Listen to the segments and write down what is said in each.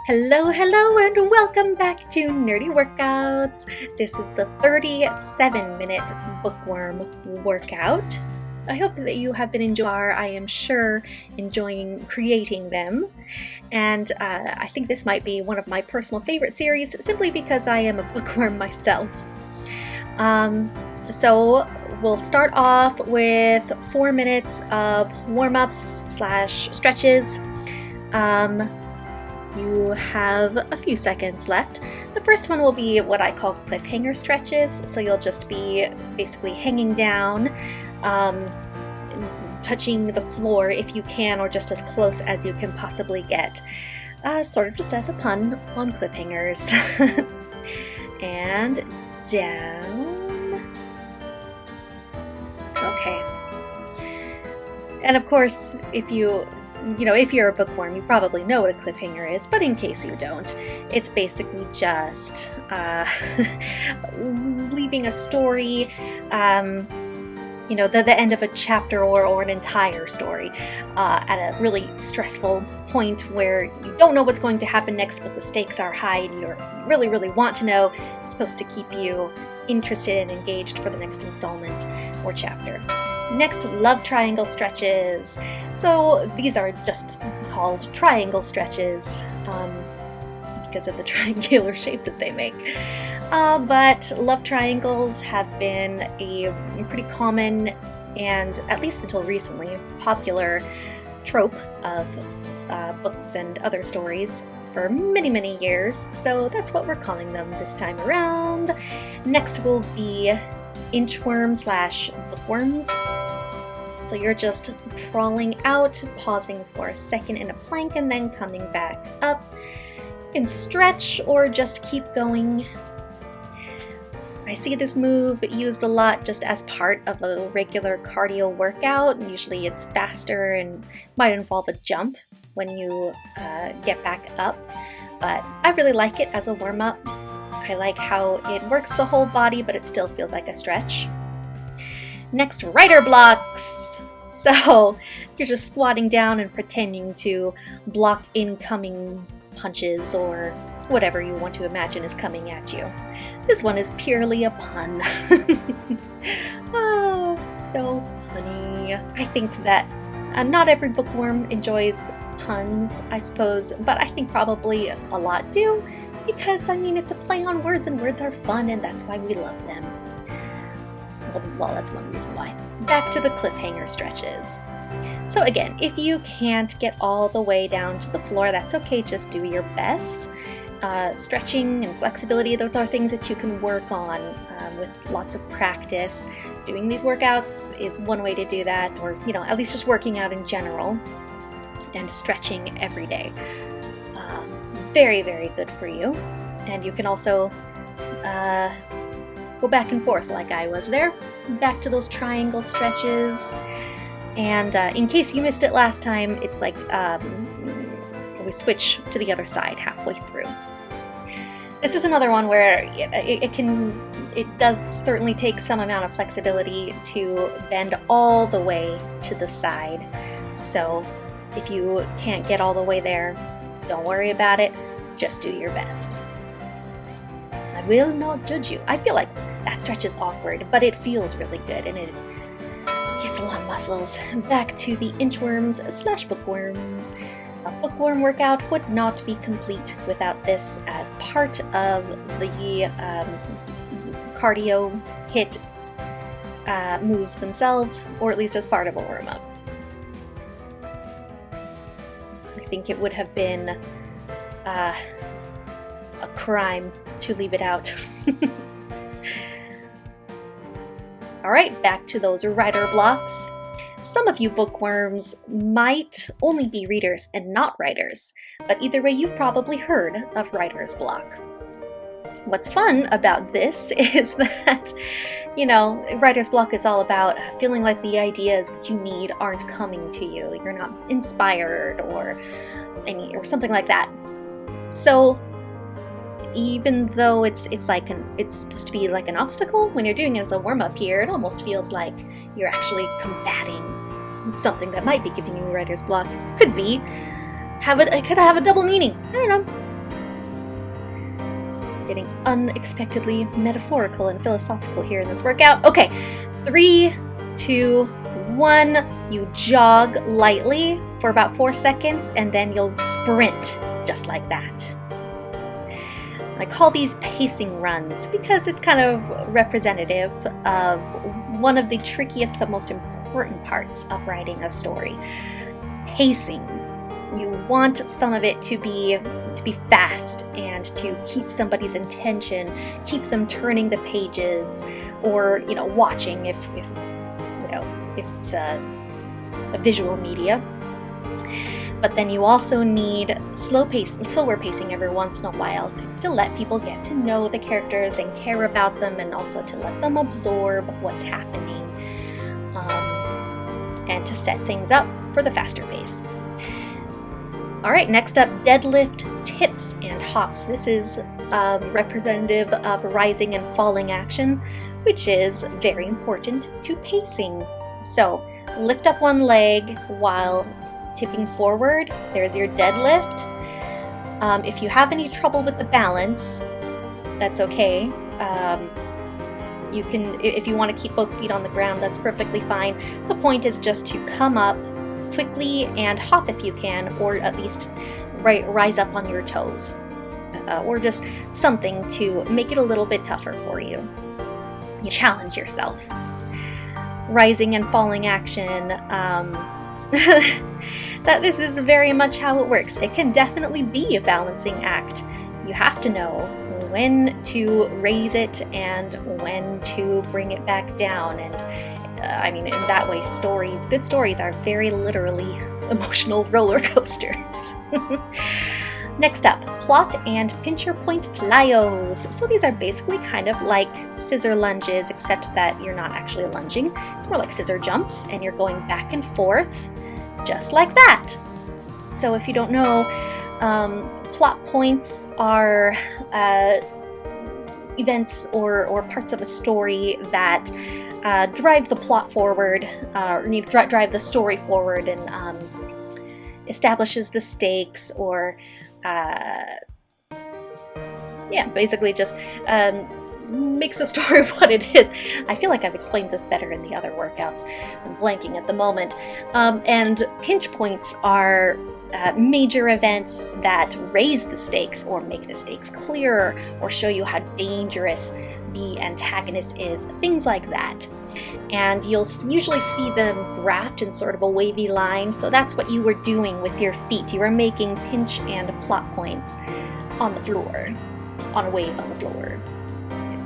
Hello, hello, and welcome back to Nerdy Workouts. This is the 37-minute bookworm workout. I hope that you have been enjoying. I am sure enjoying creating them, and I think this might be one of my personal favorite series simply because I am a bookworm myself. So we'll start off with 4 minutes of warm-ups / stretches. You have a few seconds left. The first one will be what I call cliffhanger stretches. So you'll just be basically hanging down, touching the floor if you can, or just as close as you can possibly get. Sort of just as a pun on cliffhangers. And down. Okay. And of course, if you're a bookworm, you probably know what a cliffhanger is, but in case you don't, it's basically just leaving a story, the end of a chapter or an entire story at a really stressful point where you don't know what's going to happen next, but the stakes are high and you really, really want to know. It's supposed to keep you interested and engaged for the next installment or chapter. Next, love triangle stretches. So these are just called triangle stretches because of the triangular shape that they make. But love triangles have been a pretty common and, at least until recently, popular trope of books and other stories for many, many years. So that's what we're calling them this time around. Next will be inchworm / bookworms. So you're just crawling out, pausing for a second in a plank, and then coming back up. You can stretch or just keep going. I see this move used a lot just as part of a regular cardio workout. Usually it's faster and might involve a jump when you get back up. But I really like it as a warm-up. I like how it works the whole body, but it still feels like a stretch. Next, rider blocks. So you're just squatting down and pretending to block incoming punches or whatever you want to imagine is coming at you. This one is purely a pun. Oh, so funny. I think that not every bookworm enjoys puns, I suppose, but I think probably a lot do. Because, it's a play on words, and words are fun, and that's why we love them. Well, that's one reason why. Back to the cliffhanger stretches. So again, if you can't get all the way down to the floor, that's okay, just do your best. Stretching and flexibility, those are things that you can work on with lots of practice. Doing these workouts is one way to do that, or, at least just working out in general, and stretching every day. Very, very good for you. And you can also go back and forth like I was there. Back to those triangle stretches. And in case you missed it last time, it's like we switch to the other side halfway through. This is another one where it does certainly take some amount of flexibility to bend all the way to the side. So if you can't get all the way there, don't worry about it, just do your best. I will not judge you. I feel like that stretch is awkward, but it feels really good and it gets a lot of muscles. Back to the inchworms / bookworms. A bookworm workout would not be complete without this as part of the cardio HIIT moves themselves, or at least as part of a warm-up. I think it would have been a crime to leave it out. Alright, back to those rider blocks. Some of you bookworms might only be readers and not writers, but either way you've probably heard of writer's block. What's fun about this is that, writer's block is all about feeling like the ideas that you need aren't coming to you. You're not inspired or something like that. So even though it's supposed to be like an obstacle, when you're doing it as a warm-up here, it almost feels like you're actually combating something that might be giving you writer's block. Could be. It could have a double meaning. I don't know. getting unexpectedly metaphorical and philosophical here in this workout. Okay, 3, 2, 1. You jog lightly for about 4 seconds, and then you'll sprint just like that. I call these pacing runs because it's kind of representative of one of the trickiest but most important parts of writing a story. Pacing. You want some of it to be fast and to keep somebody's attention, keep them turning the pages, or watching if it's a visual media. But then you also need slower pacing every once in a while to let people get to know the characters and care about them, and also to let them absorb what's happening, and to set things up for the faster pace. All right, next up, deadlift tips and hops. This is representative of rising and falling action, which is very important to pacing. So lift up one leg while tipping forward. There's your deadlift. If you have any trouble with the balance, that's okay. You can, if you want to keep both feet on the ground, that's perfectly fine. The point is just to come up quickly and hop if you can, or at least rise up on your toes, or just something to make it a little bit tougher for you. You challenge yourself. Rising and falling action. That this is very much how it works. It can definitely be a balancing act. You have to know when to raise it and when to bring it back down. And in that way, good stories are very literally emotional roller coasters. Next up, plot and pincher point plyos. So these are basically kind of like scissor lunges, except that you're not actually lunging. It's more like scissor jumps, and you're going back and forth just like that. So if you don't know, plot points are events or parts of a story that drive the plot forward, or need to drive the story forward, and establishes the stakes, or basically just makes the story what it is. I feel like I've explained this better in the other workouts. I'm blanking at the moment. And pinch points are major events that raise the stakes or make the stakes clearer, or show you how dangerous the antagonist is, things like that. And you'll usually see them graphed in sort of a wavy line, so that's what you were doing with your feet. You were making pinch and plot points on the floor, on a wave on the floor,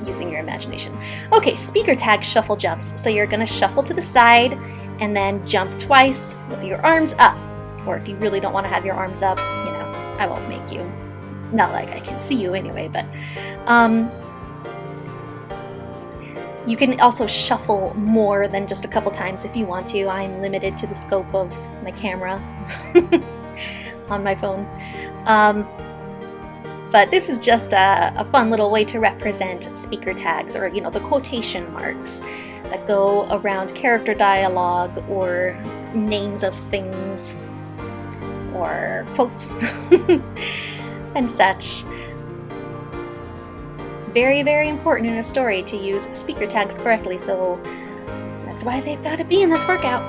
using your imagination. Okay, speaker tag shuffle jumps. So you're gonna shuffle to the side and then jump twice with your arms up. Or if you really don't want to have your arms up, I won't make you. Not like I can see you anyway, but you can also shuffle more than just a couple times if you want to. I'm limited to the scope of my camera on my phone. But this is just a fun little way to represent speaker tags, or the quotation marks that go around character dialogue or names of things or quotes and such. Very, very important in a story to use speaker tags correctly, so that's why they've got to be in this workout.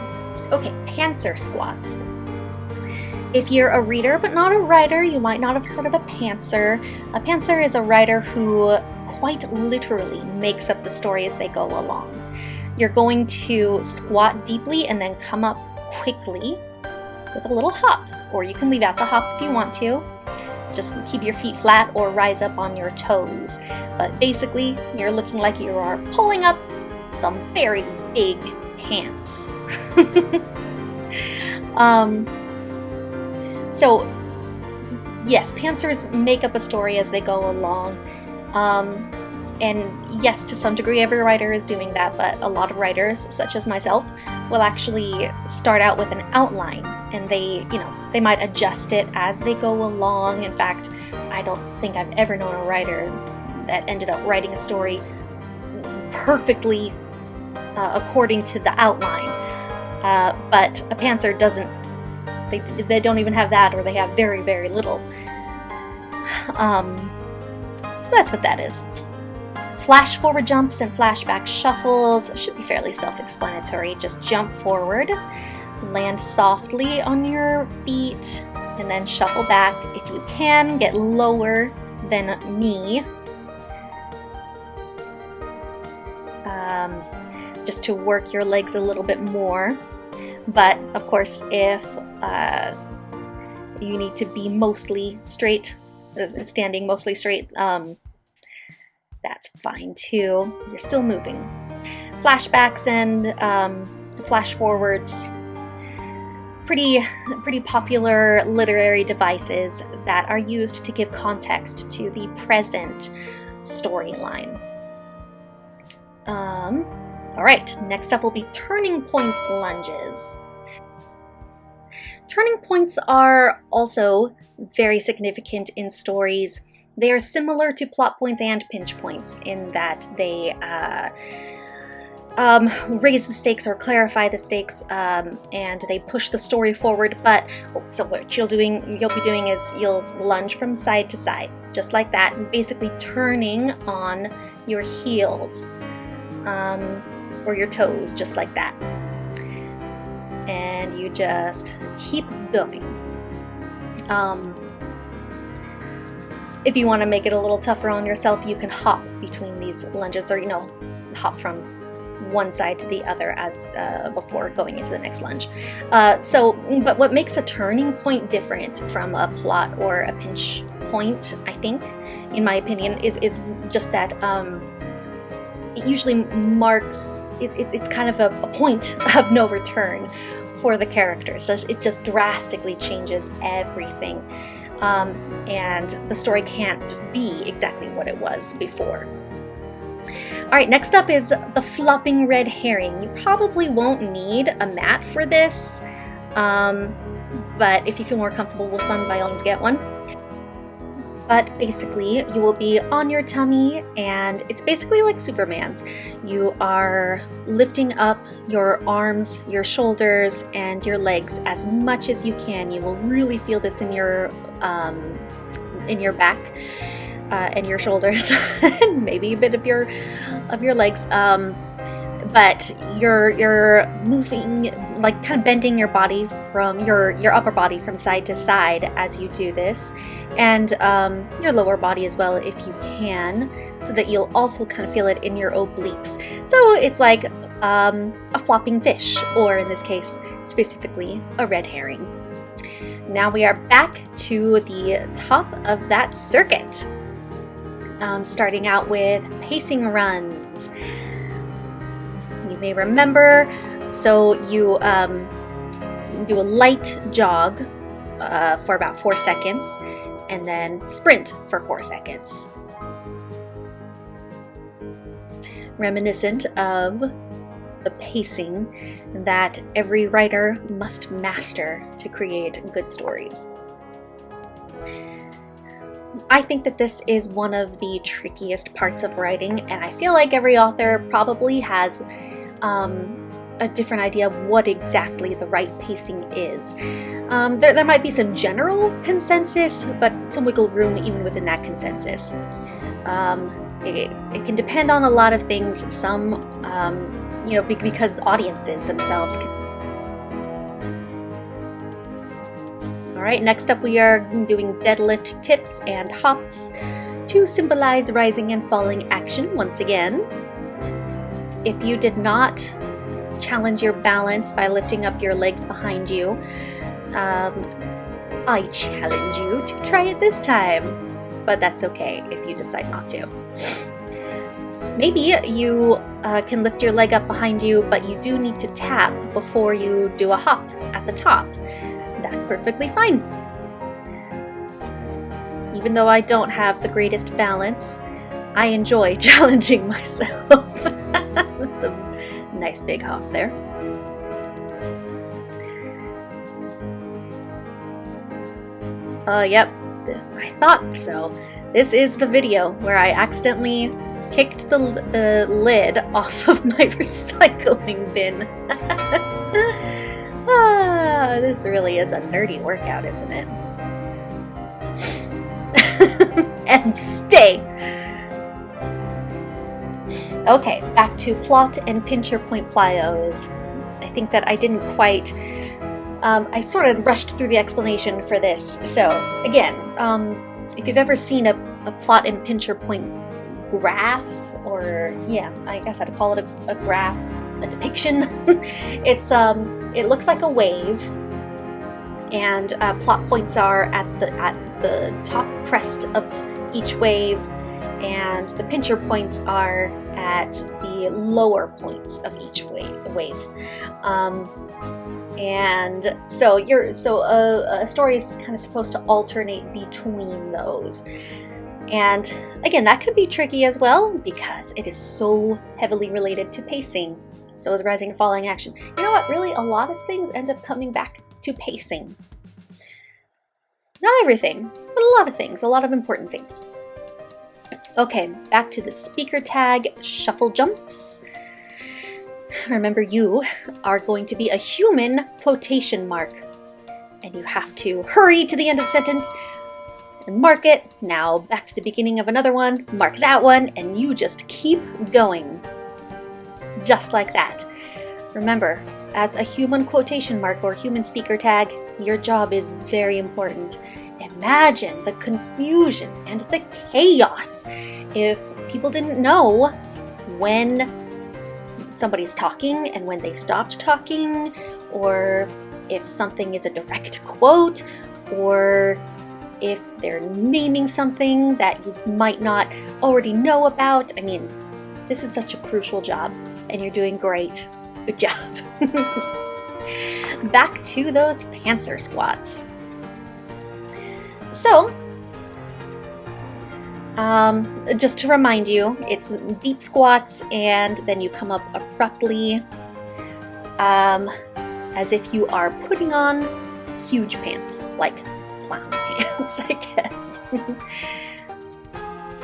Okay, pantser squats. If you're a reader but not a writer, you might not have heard of a pantser. A pantser is a writer who quite literally makes up the story as they go along. You're going to squat deeply and then come up quickly with a little hop, or you can leave out the hop if you want to. Just keep your feet flat or rise up on your toes. But basically, you're looking like you are pulling up some very big pants. So, yes, pantsers make up a story as they go along. And yes, to some degree, every writer is doing that, but a lot of writers, such as myself, will actually start out with an outline, and they might adjust it as they go along. In fact, I don't think I've ever known a writer that ended up writing a story perfectly according to the outline. But a pantser doesn't. They don't even have that, or they have very, very little. that's what that is. Flash forward jumps and flashback shuffles should be fairly self-explanatory. Just jump forward, land softly on your feet, and then shuffle back. If you can, get lower than me. Just to work your legs a little bit more. But of course, if you need to be mostly straight, standing mostly straight, that's fine too. You're still moving. Flashbacks and flash forwards, pretty popular literary devices that are used to give context to the present storyline. All right, next up will be turning point lunges. Turning points are also very significant in stories. They are similar to plot points and pinch points in that they raise the stakes or clarify the stakes, and they push the story forward. But so what you'll be doing is you'll lunge from side to side, just like that, and basically turning on your heels or your toes, just like that. And you just keep going. If you want to make it a little tougher on yourself, you can hop between these lunges, or hop from one side to the other as before going into the next lunge. But what makes a turning point different from a plot or a pinch point, I think, in my opinion, is just that it usually marks it's kind of a point of no return for the characters. It just drastically changes everything, and the story can't be exactly what it was before. All right, next up is the flopping red herring. You probably won't need a mat for this, but if you feel more comfortable with one, by all means get one. But basically, you will be on your tummy, and it's basically like Superman's. You are lifting up your arms, your shoulders, and your legs as much as you can. You will really feel this in your back and your shoulders, and maybe a bit of your legs. But you're moving, like kind of bending your body from your upper body from side to side as you do this, and your lower body as well if you can, so that you'll also kind of feel it in your obliques. So it's like a flopping fish, or in this case specifically a red herring. Now we are back to the top of that circuit, starting out with pacing runs. You may remember, so you do a light jog for about 4 seconds, and then sprint for 4 seconds. Reminiscent of the pacing that every writer must master to create good stories. I think that this is one of the trickiest parts of writing, and I feel like every author probably has a different idea of what exactly the right pacing is. There might be some general consensus, but some wiggle room even within that consensus. It can depend on a lot of things. Some, because audiences themselves can. All right, next up we are doing deadlift tips and hops to symbolize rising and falling action once again. If you did not challenge your balance by lifting up your legs behind you, I challenge you to try it this time, but that's okay if you decide not to. Maybe you can lift your leg up behind you, but you do need to tap before you do a hop at the top. That's perfectly fine. Even though I don't have the greatest balance, I enjoy challenging myself. That's a nice big hop there. Yep, I thought so. This is the video where I accidentally kicked the lid off of my recycling bin. This really is a nerdy workout, isn't it? And stay! Okay, back to plot and pincher point plyos. I think that I didn't quite, I sort of rushed through the explanation for this. So again, if you've ever seen a plot and pincher point graph, or yeah, I guess I'd call it a graph, a depiction. It looks like a wave, and plot points are at the top crest of each wave, and the pincher points are at the lower points of each wave. And so a story is kind of supposed to alternate between those. And again, that could be tricky as well because it is so heavily related to pacing. So is rising and falling action. You know what? Really, a lot of things end up coming back to pacing. Not everything, but a lot of things, a lot of important things. Okay, back to the speaker tag shuffle jumps. Remember, you are going to be a human quotation mark, and you have to hurry to the end of the sentence and mark it. Now back to the beginning of another one, mark that one, and you just keep going. Just like that. Remember, as a human quotation mark or human speaker tag, your job is very important. Imagine the confusion and the chaos if people didn't know when somebody's talking and when they've stopped talking, or if something is a direct quote, or if they're naming something that you might not already know about. I mean, this is such a crucial job, and you're doing great. Good job. Back to those pantser squats. So, just to remind you, it's deep squats, and then you come up abruptly, as if you are putting on huge pants, like clown pants, I guess.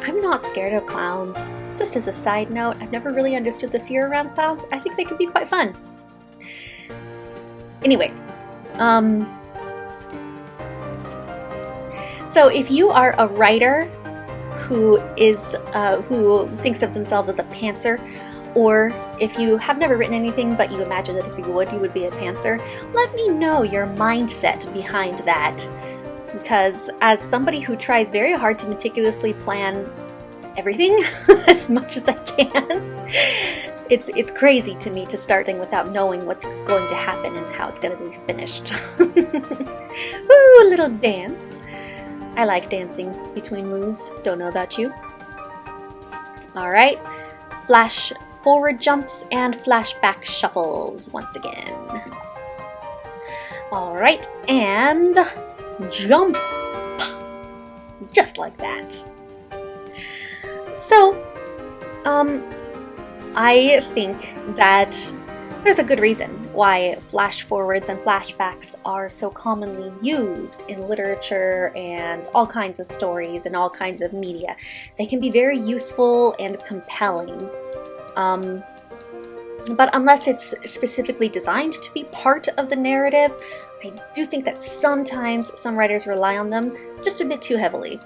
I'm not scared of clowns. Just as a side note, I've never really understood the fear around clowns. I think they can be quite fun. Anyway, so if you are a writer who thinks of themselves as a pantser, or if you have never written anything but you imagine that if you would be a pantser, let me know your mindset behind that. Because as somebody who tries very hard to meticulously plan everything as much as I can, it's crazy to me to start things without knowing what's going to happen and how it's going to be finished. Ooh, a little dance. I like dancing between moves. Don't know about you. All right, flash forward jumps and flashback shuffles once again. All right, and jump, just like that. So, I think that there's a good reason why flash forwards and flashbacks are so commonly used in literature and all kinds of stories and all kinds of media. They can be very useful and compelling. But unless it's specifically designed to be part of the narrative, I do think that sometimes some writers rely on them just a bit too heavily.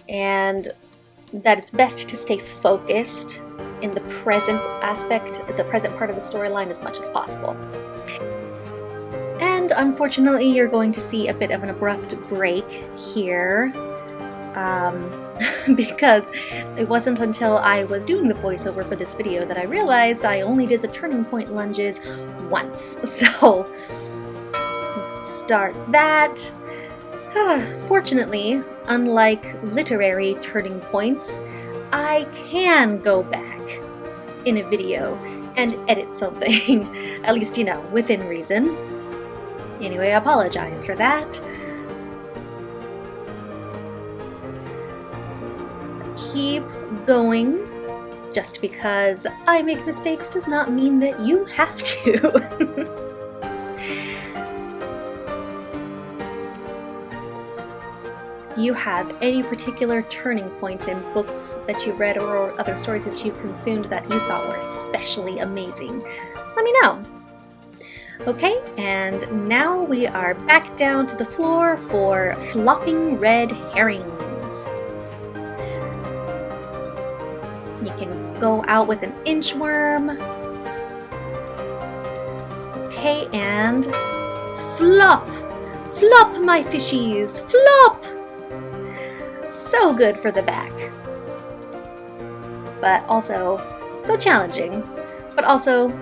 And that it's best to stay focused in the present aspect, the present part of the storyline as much as possible. And unfortunately, you're going to see a bit of an abrupt break here, because it wasn't until I was doing the voiceover for this video that I realized I only did the turning point lunges once. So, start that. Fortunately, unlike literary turning points, I can go back in a video and edit something, at least, you know, within reason. Anyway, I apologize for that. Keep going. Just because I make mistakes does not mean that you have to. You have any particular turning points in books that you've read or other stories that you've consumed that you thought were especially amazing, let me know. Okay, and now we are back down to the floor for flopping red herrings. You can go out with an inchworm. Okay, and flop! Flop, my fishies! Flop! So good for the back. But also so challenging. But also,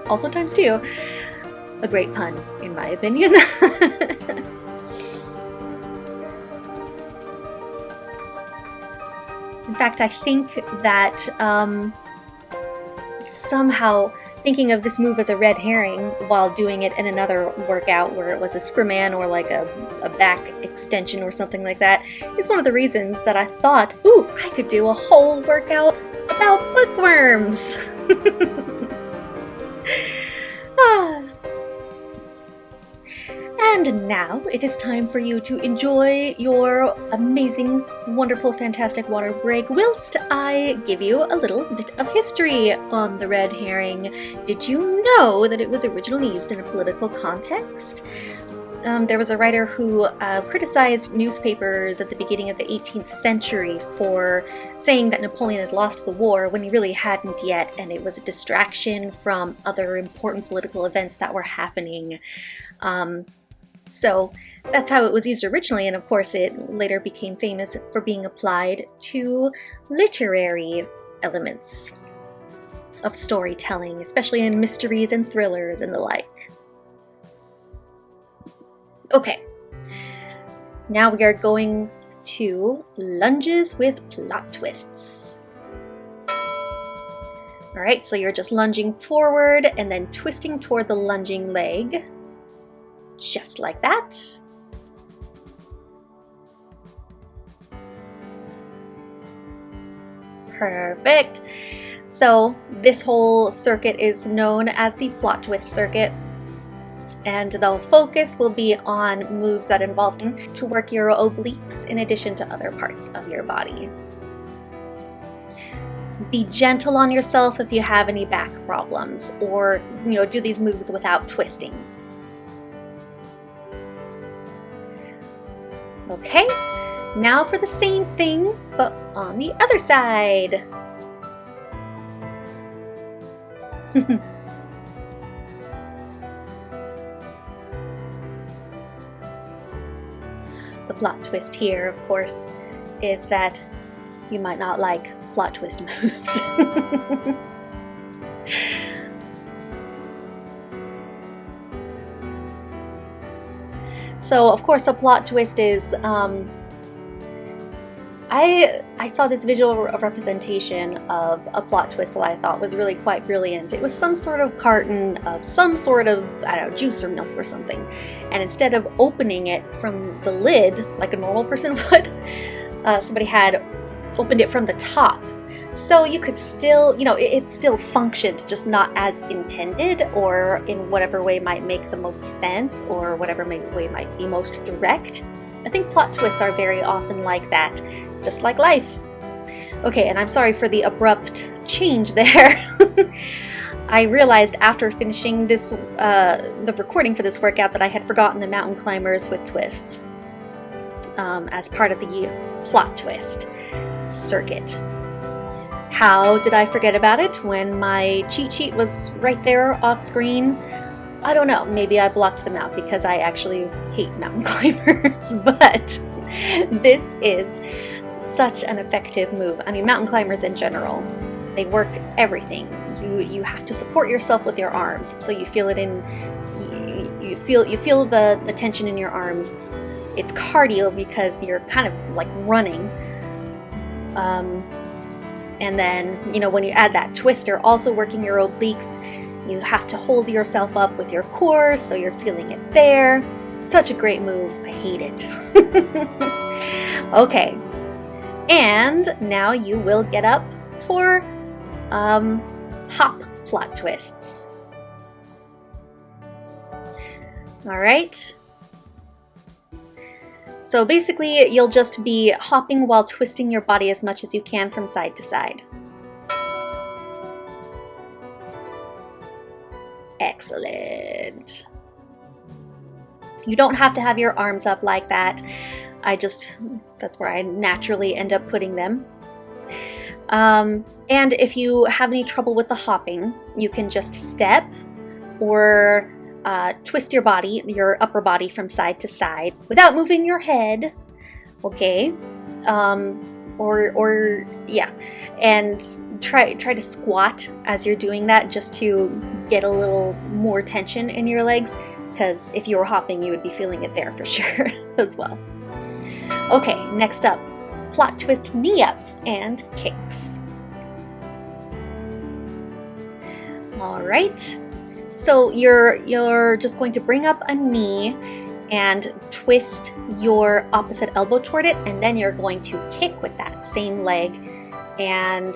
also times two, a great pun, in my opinion. In fact, I think that somehow thinking of this move as a red herring while doing it in another workout where it was a scrimman or like a back extension or something like that is one of the reasons that I thought, ooh, I could do a whole workout about bookworms. And now it is time for you to enjoy your amazing, wonderful, fantastic water break whilst I give you a little bit of history on the red herring. Did you know that it was originally used in a political context? There was a writer who criticized newspapers at the beginning of the 18th century for saying that Napoleon had lost the war when he really hadn't yet, and it was a distraction from other important political events that were happening. So that's how it was used originally, and of course it later became famous for being applied to literary elements of storytelling, especially in mysteries and thrillers and the like. Okay, now we are going to lunges with plot twists. Alright, so you're just lunging forward and then twisting toward the lunging leg. Just like that. Perfect. So this whole circuit is known as the plot twist circuit, and the focus will be on moves that involve to work your obliques in addition to other parts of your body. Be gentle on yourself if you have any back problems, or do these moves without twisting. Okay, now for the same thing, but on the other side. The plot twist here, of course, is that you might not like plot twist moves. So, of course, a plot twist is, I saw this visual representation of a plot twist that I thought was really quite brilliant. It was some sort of carton of some sort of, I don't know, juice or milk or something. And instead of opening it from the lid, like a normal person would, somebody had opened it from the top. So you could still, it still functioned, just not as intended, or in whatever way might make the most sense, or whatever way might be most direct. I think plot twists are very often like that, just like life. Okay, and I'm sorry for the abrupt change there. I realized after finishing this, the recording for this workout, that I had forgotten the mountain climbers with twists as part of the plot twist circuit. How did I forget about it when my cheat sheet was right there off screen? I don't know. Maybe I blocked them out because I actually hate mountain climbers. But this is such an effective move. I mean, mountain climbers in general, they work everything. You have to support yourself with your arms, so you feel it in. You feel the tension in your arms. It's cardio because you're kind of like running. And then, when you add that twister, also working your obliques, you have to hold yourself up with your core, so you're feeling it there. Such a great move. I hate it. Okay. And now you will get up for hop plot twists. All right. So basically, you'll just be hopping while twisting your body as much as you can from side to side. Excellent. You don't have to have your arms up like that. That's where I naturally end up putting them. And if you have any trouble with the hopping, you can just step or twist your body, your upper body from side to side without moving your head. Okay. Yeah, and try to squat as you're doing that, just to get a little more tension in your legs, because if you were hopping you would be feeling it there for sure as well. Okay, next up, plot twist knee ups and kicks. All right, so you're just going to bring up a knee and twist your opposite elbow toward it, and then you're going to kick with that same leg and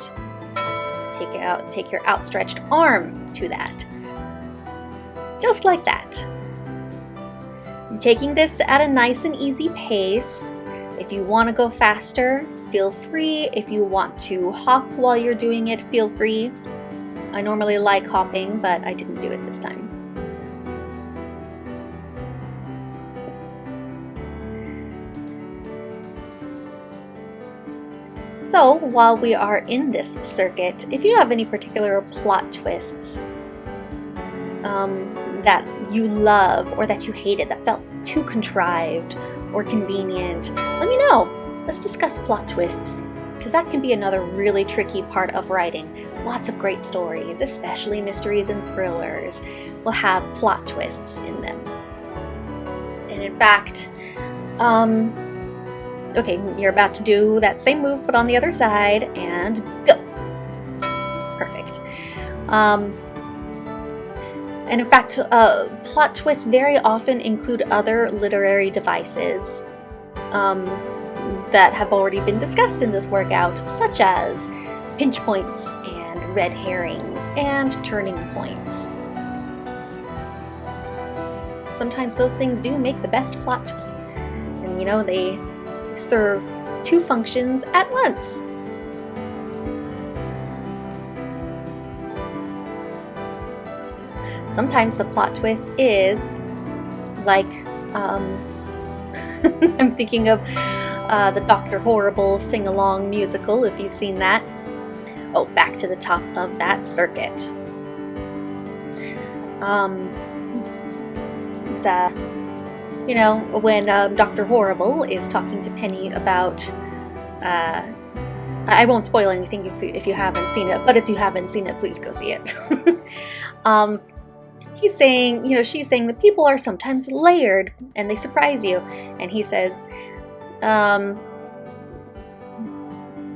take your outstretched arm to that. Just like that. I'm taking this at a nice and easy pace. If you want to go faster, feel free. If you want to hop while you're doing it, feel free. I normally like hopping, but I didn't do it this time. So while we are in this circuit, if you have any particular plot twists that you love or that you hated, that felt too contrived or convenient, let me know. Let's discuss plot twists, because that can be another really tricky part of writing. Lots of great stories, especially mysteries and thrillers, will have plot twists in them. And in fact, okay, you're about to do that same move, but on the other side, and go. Perfect. And in fact, plot twists very often include other literary devices that have already been discussed in this workout, such as pinch points and red herrings and turning points. Sometimes those things do make the best plots, and you know, they serve two functions at once. Sometimes the plot twist is like, I'm thinking of the Dr. Horrible sing-along musical, if you've seen that. Oh, back to the top of that circuit. You know, when Dr. Horrible is talking to Penny about, I won't spoil anything if you haven't seen it, but if you haven't seen it, please go see it. He's saying, you know, she's saying that people are sometimes layered and they surprise you. And he says,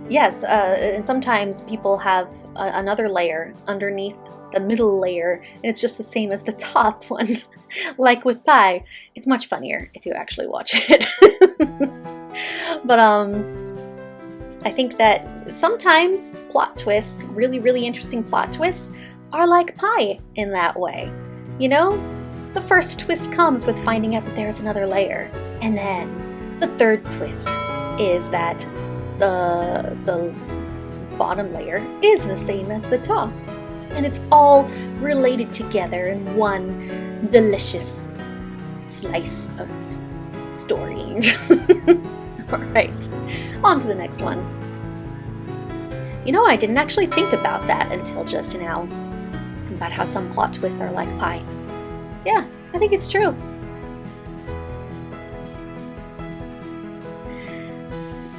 yes, and sometimes people have another layer underneath the middle layer, and it's just the same as the top one. Like with pie. It's much funnier if you actually watch it. But I think that sometimes plot twists, really, really interesting plot twists, are like pie in that way. You know, the first twist comes with finding out that there's another layer, and then the third twist is that the bottom layer is the same as the top, and it's all related together in one delicious slice of story. Alright, on to the next one. You know, I didn't actually think about that until just now, about how some plot twists are like pie. Yeah, I think it's true.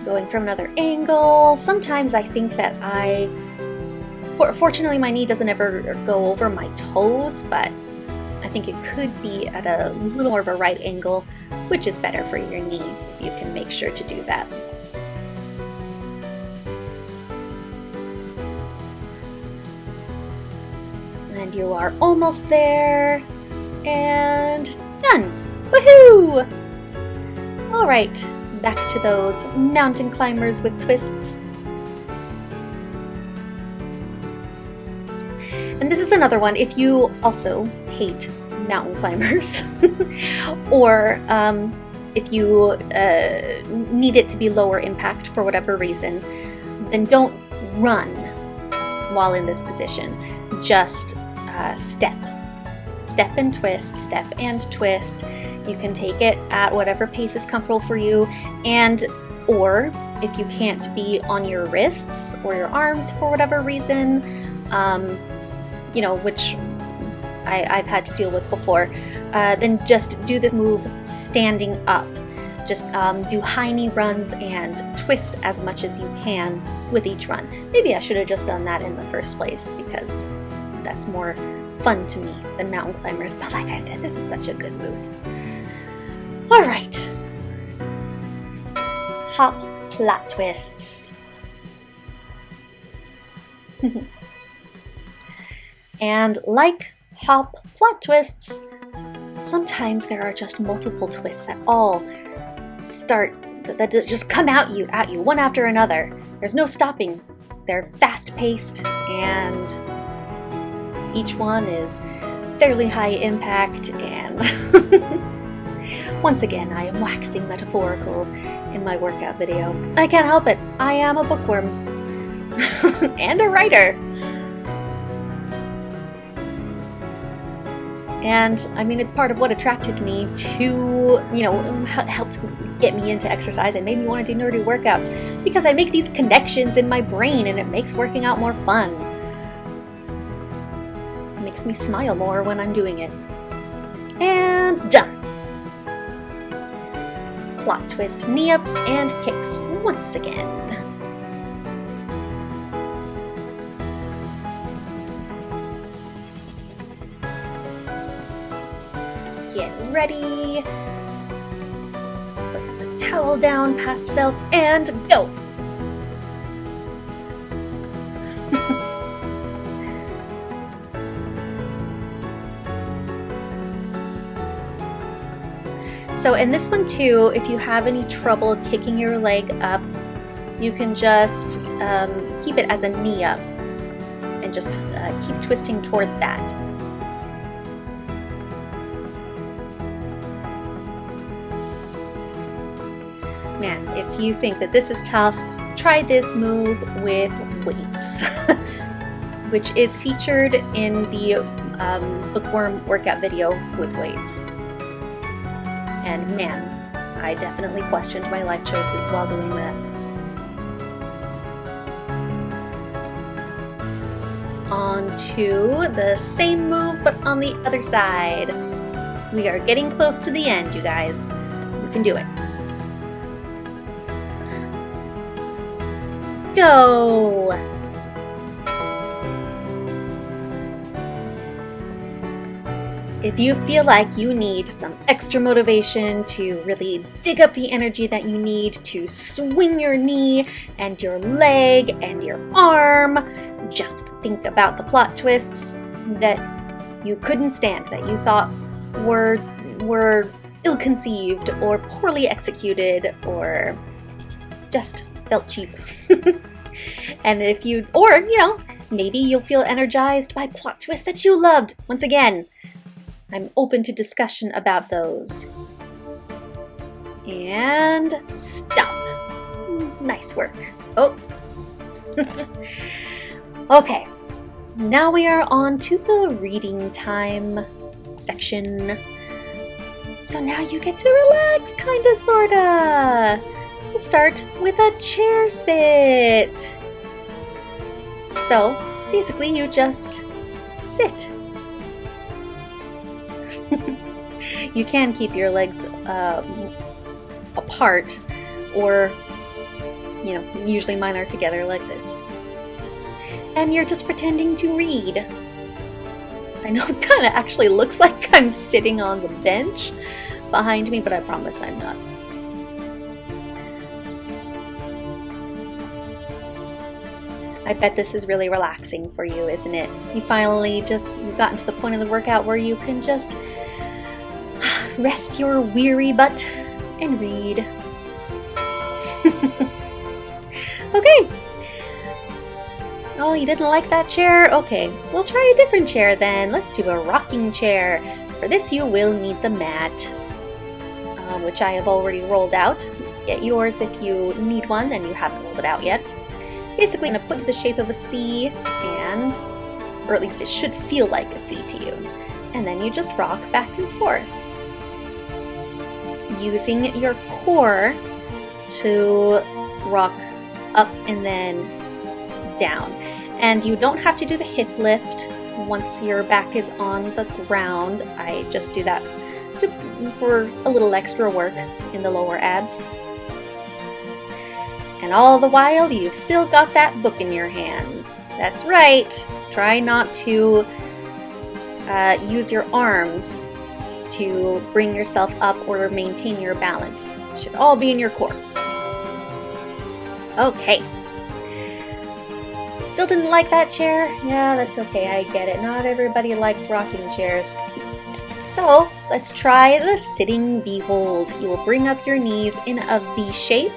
Going from another angle, sometimes I think that fortunately my knee doesn't ever go over my toes, but I think it could be at a little more of a right angle, which is better for your knee if you can make sure to do that. And you are almost there, and done! Woohoo! Alright, back to those mountain climbers with twists. And this is another one, if you also hate mountain climbers, or if you need it to be lower impact for whatever reason, then don't run while in this position. Just step and twist, step and twist. You can take it at whatever pace is comfortable for you, and Or if you can't be on your wrists or your arms for whatever reason, you know, which I've had to deal with before, then just do this move standing up. Just do high knee runs and twist as much as you can with each run. Maybe I should have just done that in the first place because that's more fun to me than mountain climbers. But like I said, this is such a good move. All right. Hop flat twists. And like hop flat twists, sometimes there are just multiple twists that all that just come at you one after another. There's no stopping. They're fast-paced, and each one is fairly high impact, and once again, I am waxing metaphorical in my workout video. I can't help it. I am a bookworm and a writer. And I mean, it's part of what attracted me to, you know, helped get me into exercise and made me want to do nerdy workouts, because I make these connections in my brain and it makes working out more fun. It makes me smile more when I'm doing it. And done. Plot twist, knee ups and kicks once again. Get ready. Put the towel down past self and go. So in this one too, if you have any trouble kicking your leg up, you can just keep it as a knee up and just keep twisting toward that. Man, if you think that this is tough, try this move with weights, which is featured in the Bookworm workout video with weights. And man, I definitely questioned my life choices while doing that. On to the same move, but on the other side. We are getting close to the end, you guys. You can do it. Go! If you feel like you need some extra motivation to really dig up the energy that you need to swing your knee and your leg and your arm, just think about the plot twists that you couldn't stand, that you thought were ill-conceived or poorly executed or just felt cheap. And if you, or, you know, maybe you'll feel energized by plot twists that you loved. Once again, I'm open to discussion about those. And stop. Nice work. Oh. Okay. Now we are on to the reading time section. So now you get to relax, kinda, sorta. We'll start with a chair sit. So basically you just sit. You can keep your legs apart, or, you know, usually mine are together like this. And you're just pretending to read. I know it kind of actually looks like I'm sitting on the bench behind me, but I promise I'm not. I bet this is really relaxing for you, isn't it? You've gotten to the point of the workout where you can just rest your weary butt and read. Okay. Oh, you didn't like that chair? Okay, we'll try a different chair then. Let's do a rocking chair. For this you will need the mat, which I have already rolled out. Get yours if you need one and you haven't rolled it out yet. Basically, I'm going to put to the shape of a C, or at least it should feel like a C to you. And then you just rock back and forth. Using your core to rock up and then down. And you don't have to do the hip lift once your back is on the ground. I just do that for a little extra work in the lower abs. And all the while, you've still got that book in your hands. That's right. Try not to use your arms to bring yourself up or maintain your balance. It should all be in your core. Okay. Still didn't like that chair? Yeah, that's okay. I get it. Not everybody likes rocking chairs. So let's try the sitting V-hold. You will bring up your knees in a V shape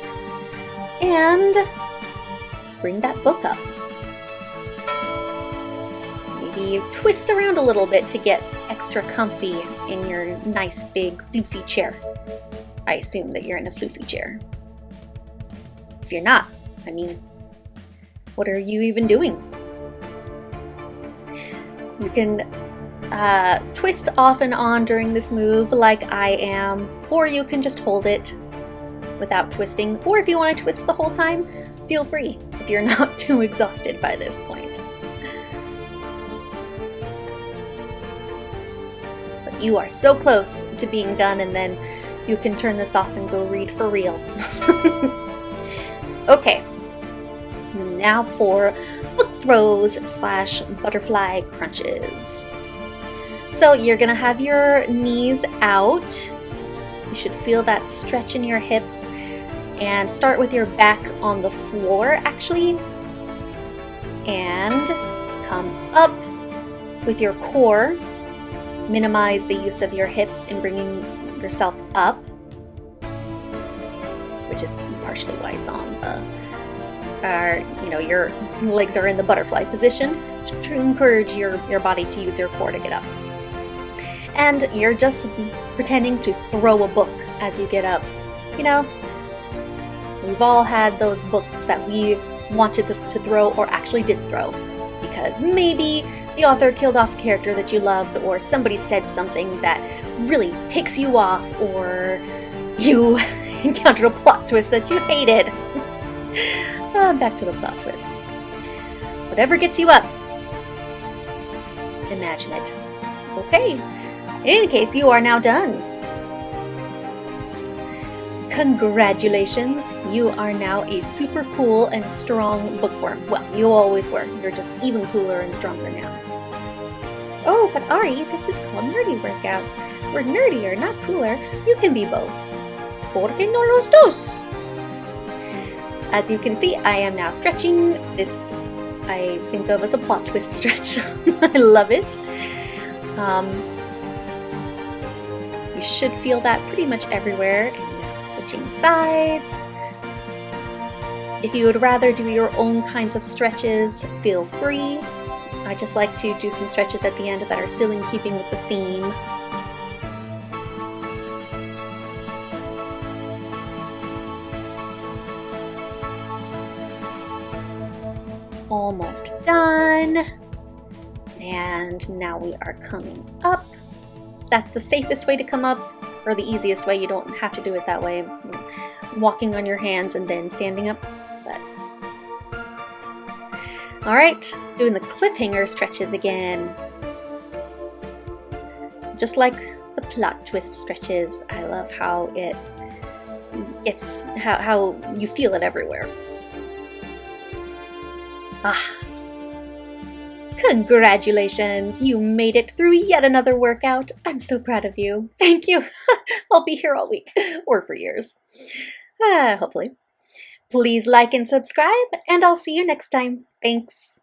and bring that book up. Maybe you twist around a little bit to get extra comfy in your nice big floofy chair. I assume that you're in a floofy chair. If you're not, I mean, what are you even doing? You can twist off and on during this move like I am, or you can just hold it without twisting, or if you want to twist the whole time, feel free if you're not too exhausted by this point. But you are so close to being done, and then you can turn this off and go read for real. Okay, now for book throws / butterfly crunches. So you're gonna have your knees out. You should feel that stretch in your hips and start with your back on the floor actually, and come up with your core. Minimize the use of your hips in bringing yourself up, which is partially why it's on the, your legs are in the butterfly position to encourage your body to use your core to get up. And you're just pretending to throw a book as you get up. You know, we've all had those books that we wanted to throw or actually did throw because maybe the author killed off a character that you loved, or somebody said something that really ticks you off, or you encountered a plot twist that you hated. Back to the plot twists. Whatever gets you up, imagine it. Okay, in any case, you are now done. Congratulations, you are now a super cool and strong bookworm. Well, you always were. You're just even cooler and stronger now. Oh, but Ari, this is called nerdy workouts. We're nerdier, not cooler. You can be both. ¿Por qué no los dos? As you can see, I am now stretching. This I think of as a plot twist stretch. I love it. You should feel that pretty much everywhere. And now switching sides. If you would rather do your own kinds of stretches, feel free. I just like to do some stretches at the end that are still in keeping with the theme. Almost done. And now we are coming up. That's the safest way to come up, or the easiest way. You don't have to do it that way. Walking on your hands and then standing up. But all right, doing the cliffhanger stretches again. Just like the plot twist stretches, I love how it's how you feel it everywhere. Congratulations! You made it through yet another workout. I'm so proud of you. Thank you. I'll be here all week, or for years. Hopefully. Please like and subscribe, and I'll see you next time. Thanks.